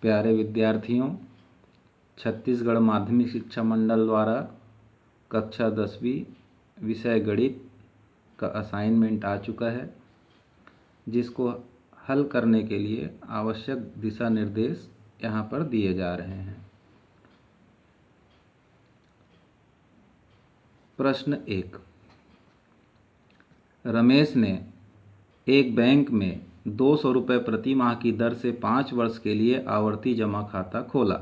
प्यारे विद्यार्थियों, छत्तीसगढ़ माध्यमिक शिक्षा मंडल द्वारा कक्षा 10वीं विषय गणित का असाइनमेंट आ चुका है, जिसको हल करने के लिए आवश्यक दिशा निर्देश यहाँ पर दिए जा रहे हैं। प्रश्न 1। रमेश ने एक बैंक में 200 रुपये प्रति माह की दर से 5 वर्ष के लिए आवर्ती जमा खाता खोला।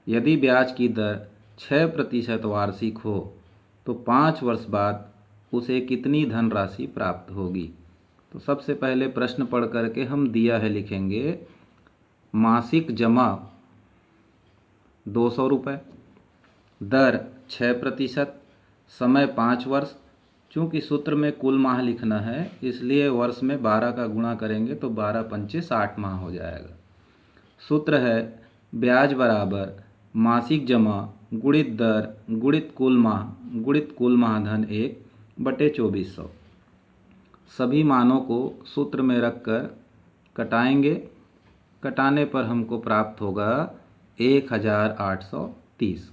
यदि ब्याज की दर 6% वार्षिक हो तो 5 वर्ष बाद उसे कितनी धनराशि प्राप्त होगी। तो सबसे पहले प्रश्न पढ़ करके हम दिया है लिखेंगे। मासिक जमा 200 रुपये, दर 6%, समय 5 वर्ष। चूँकि सूत्र में कुल माह लिखना है इसलिए वर्ष में 12 का गुणा करेंगे तो 12 पंचे 60 माह हो जाएगा। सूत्र है ब्याज बराबर मासिक जमा गुणित दर गुणित कुल माह धन 1/2400। सभी मानों को सूत्र में रखकर कटाएंगे। कटाने पर हमको प्राप्त होगा 1830।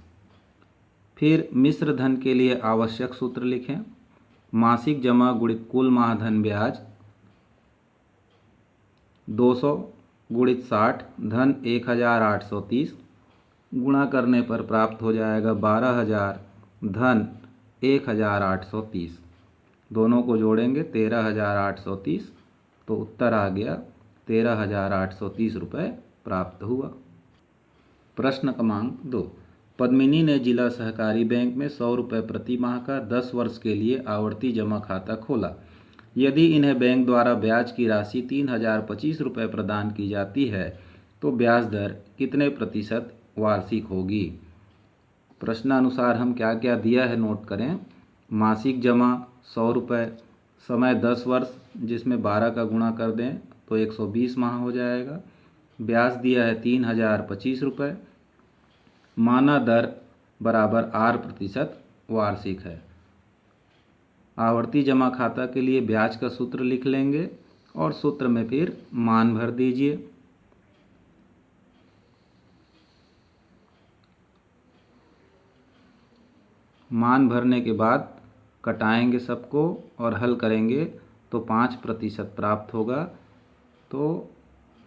फिर मिश्र धन के लिए आवश्यक सूत्र लिखें। मासिक जमा गुणित कुल माह धन ब्याज 200 गुणित 60 धन 1830 गुणा करने पर प्राप्त हो जाएगा 12,000 धन 1830। दोनों को जोड़ेंगे 13,830, तो उत्तर आ गया 13,830 रुपये प्राप्त हुआ। प्रश्न क्रमांक 2। पद्मिनी ने जिला सहकारी बैंक में 100 रुपये प्रति माह का 10 वर्ष के लिए आवर्ती जमा खाता खोला। यदि इन्हें बैंक द्वारा ब्याज की राशि 3,025 रुपये प्रदान की जाती है तो ब्याज दर कितने प्रतिशत वार्षिक होगी। प्रश्नानुसार हम क्या क्या दिया है नोट करें। मासिक जमा 100 रुपये, समय 10 वर्ष जिसमें 12 का गुणा कर दें तो 120 माह हो जाएगा। ब्याज दिया है 3,025 रुपये। माना दर बराबर 8% वार्षिक है। आवर्ती जमा खाता के लिए ब्याज का सूत्र लिख लेंगे और सूत्र में फिर मान भर दीजिए। मान भरने के बाद कटाएंगे सबको और हल करेंगे तो 5% प्राप्त होगा। तो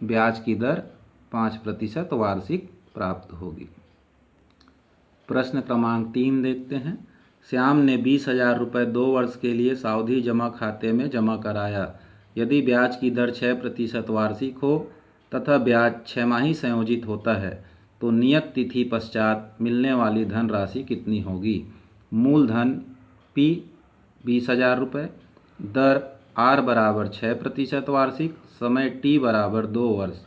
ब्याज की दर 5% वार्षिक प्राप्त होगी। प्रश्न क्रमांक 3 देखते हैं। श्याम ने 20,000 रुपये 2 वर्ष के लिए सावधि जमा खाते में जमा कराया। यदि ब्याज की दर 6% वार्षिक हो तथा ब्याज 6 माही संयोजित होता है तो नियत तिथि पश्चात मिलने वाली धनराशि कितनी होगी। मूलधन P 20,000 रुपये, दर R बराबर 6% वार्षिक, समय T बराबर 2 वर्ष,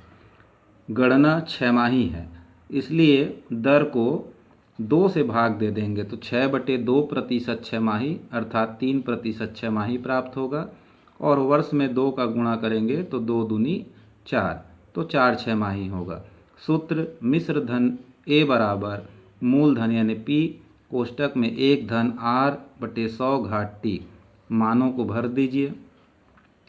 गणना 6 माही है इसलिए दर को 2 से भाग दे देंगे तो 6/2% 6 माही अर्थात 3% 6 माही प्राप्त होगा। और वर्ष में 2 का गुणा करेंगे तो 2 दूनी 4, तो 4 6 माही होगा। सूत्र मिश्र धन A बराबर मूलधन यानी P कोष्टक में 1 धन R/100 घात T। मानों को भर दीजिए।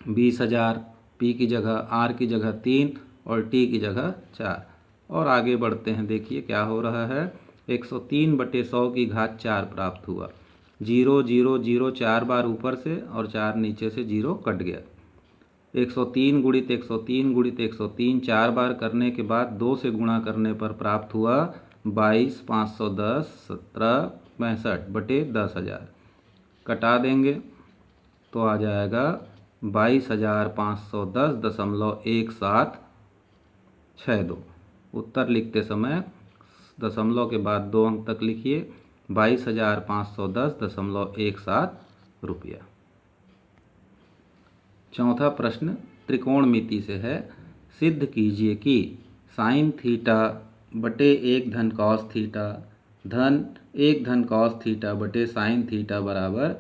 20,000 P की जगह R की जगह 3 और T की जगह 4। और आगे बढ़ते हैं। देखिए क्या हो रहा है। 103/100 की घात 4 प्राप्त हुआ। 0 0 0 4 बार ऊपर से और 4 नीचे से 0 कट गया। 103 गुणित 103 गुणित 103 4 बार करने के बाद 2 से गुणा करने पर प्राप्त हुआ 22,510 1765/10,000। कटा देंगे तो आ जाएगा 22,510.1762। उत्तर लिखते समय दशमलव के बाद 2 अंक तक लिखिए। 22,510.17 रुपया। चौथा प्रश्न त्रिकोणमिति से है। सिद्ध कीजिए कि साइन थीटा बटे 1 धन कॉस थीटा धन 1 धन कॉस थीटा बटे साइन थीटा बराबर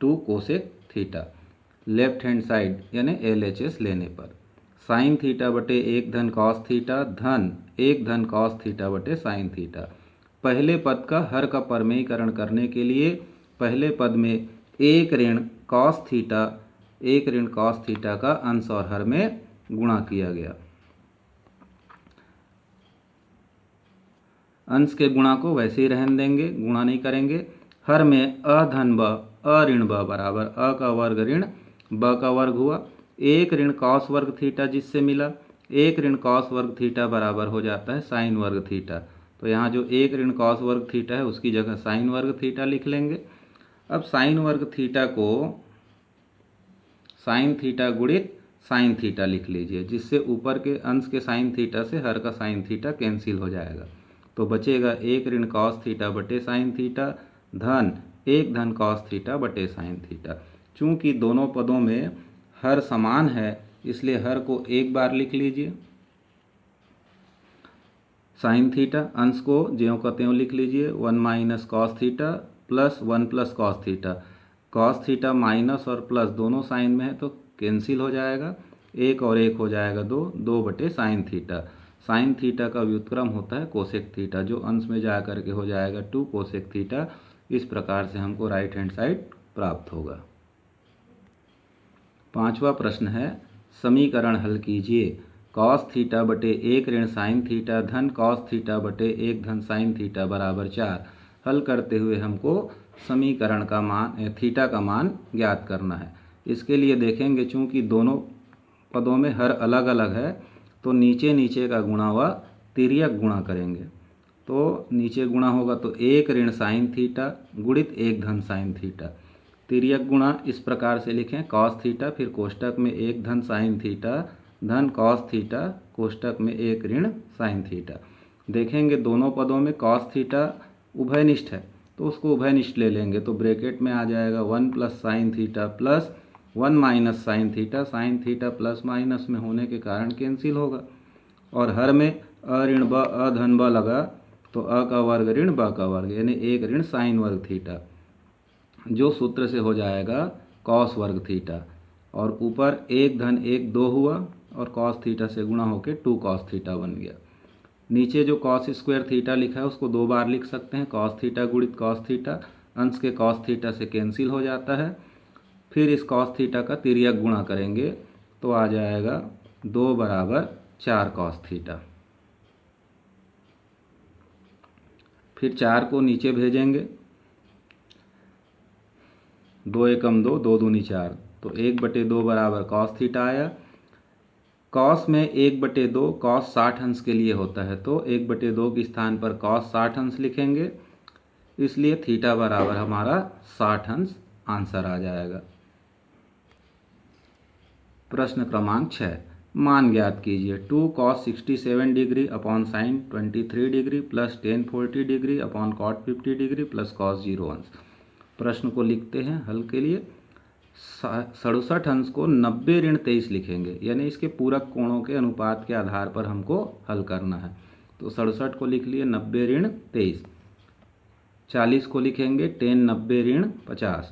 2 cosec theta. Left hand side यानी LHS लेने पर साइन थीटा बटे 1 धन कॉस थीटा धन 1 धन कॉस थीटा बटे साइन थीटा। पहले पद का हर का परमेयीकरण करने के लिए पहले पद में 1 ऋण कॉस थीटा का अंश और हर में गुणा किया गया। अंश के गुणा को वैसे ही रहने देंगे, गुणा नहीं करेंगे। हर में अ धन ब अ ऋण ब बराबर अ का वर्ग ऋण ब का वर्ग हुआ। एक ऋण कॉस वर्ग थीटा जिससे मिला, एक ऋण कॉस वर्ग थीटा बराबर हो जाता है साइन वर्ग थीटा। तो यहाँ जो एक ऋण कॉस वर्ग थीटा है उसकी जगह साइन वर्ग थीटा लिख लेंगे। अब साइन वर्ग थीटा को साइन थीटा गुणित साइन थीटा लिख लीजिए, जिससे ऊपर के अंश के साइन थीटा से हर का साइन थीटा कैंसिल हो जाएगा। तो बचेगा एक ऋण कॉस थीटा बटे साइन थीटा धन एक धन कॉस थीटा बटे साइन थीटा। चूँकि दोनों पदों में हर समान है इसलिए हर को एक बार लिख लीजिए। साइन थीटा अंश को ज्यों का त्यों लिख लीजिए, 1 minus cos theta plus 1 plus cos theta. Cos theta minus और प्लस दोनों साइन में है तो कैंसिल हो जाएगा, एक और एक हो जाएगा दो, 2 बटे साइन थीटा। साइन थीटा का व्युत्क्रम होता है कोसेक थीटा, जो अंश में जा करके हो जाएगा 2 कोसेक थीटा। इस प्रकार से हमको राइट हैंड साइड प्राप्त होगा। पांचवा प्रश्न है, समीकरण हल कीजिए। कॉस थीटा बटे एक ऋण साइन थीटा धन कॉस थीटा बटे एक धन साइन थीटा बराबर 4। हल करते हुए हमको समीकरण का मान थीटा का मान ज्ञात करना है। इसके लिए देखेंगे चूँकि दोनों पदों में हर अलग अलग है तो नीचे नीचे का गुणा व तिर्यक गुणा करेंगे। तो नीचे गुणा होगा तो एक ऋण साइन थीटा गुणित एक धन साइन थीटा। तिर्यक गुणा इस प्रकार से लिखें, कॉस थीटा फिर कोष्टक में एक धन साइन थीटा धन कॉस थीटा कोष्टक में एक ऋण साइन थीटा। देखेंगे दोनों पदों में कॉस थीटा उभयनिष्ठ है तो उसको उभयनिष्ठ ले लेंगे। तो ब्रैकेट में आ जाएगा 1 plus sine theta plus 1 minus sine theta. Sine theta plus minus में होने के कारण कैंसिल होगा। और हर में अ ऋण ब अ धन ब लगा तो अ का वर्ग ऋण ब का वर्ग यानी एक ऋण साइन वर्ग थीटा, जो सूत्र से हो जाएगा कॉस वर्ग थीटा। और ऊपर एक धन एक 2 हुआ और कॉस थीटा से गुणा होकर 2 कॉस थीटा बन गया। नीचे जो कॉस स्क्वायर थीटा लिखा है उसको 2 बार लिख सकते हैं, कॉस थीटा गुणित कॉस थीटा। अंश के कॉस थीटा से कैंसिल हो जाता है। फिर इस कॉस थीटा का तिर्यक गुणा करेंगे तो आ जाएगा 2 बराबर 4 कॉस थीटा। फिर 4 को नीचे भेजेंगे, 2 एकम 2, 2 दूनी 4, तो 1/2 बराबर कॉस थीटा आया। कॉस में 1/2 कॉस 60 अंश के लिए होता है तो 1/2 के स्थान पर कॉस 60 अंश लिखेंगे, इसलिए थीटा बराबर हमारा 60 अंश आंसर आ जाएगा। प्रश्न क्रमांक 6, मान ज्ञात कीजिए। 2 cos 67 degree upon sine 23 degree plus ten 40 degree upon cot 50 degree plus cos 0 अंश। प्रश्न को लिखते हैं हल के लिए। 67 अंश को 90 ऋण 23 लिखेंगे, यानी इसके पूरक कोणों के अनुपात के आधार पर हमको हल करना है। तो 67 को लिख लिए 90 ऋण 23। 40 को लिखेंगे टेन 90 ऋण 50।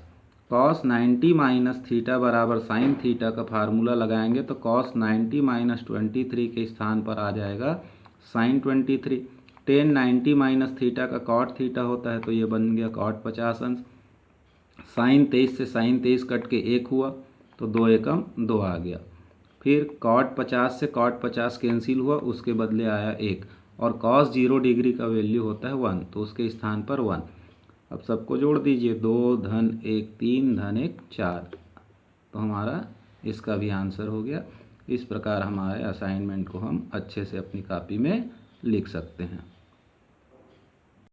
कॉस 90 माइनस थीटा बराबर साइन थीटा का फार्मूला लगाएंगे तो कॉस 90 माइनस 23 के स्थान पर आ जाएगा साइन 23। टेन 90 माइनस थीटा का कॉट थीटा होता है तो ये बन गया कॉट 50 अंश। साइन 23 से साइन 23 कट के 1 हुआ तो 2 एकम 2 आ गया। फिर कॉट 50 से कॉट 50 कैंसिल हुआ, उसके बदले आया 1। और कॉस 0 डिग्री का वैल्यू होता है 1 तो उसके स्थान पर 1। अब सबको जोड़ दीजिए, 2 धन 1 3 धन 1 4, तो हमारा इसका भी आंसर हो गया। इस प्रकार हमारे असाइनमेंट को हम अच्छे से अपनी कॉपी में लिख सकते हैं।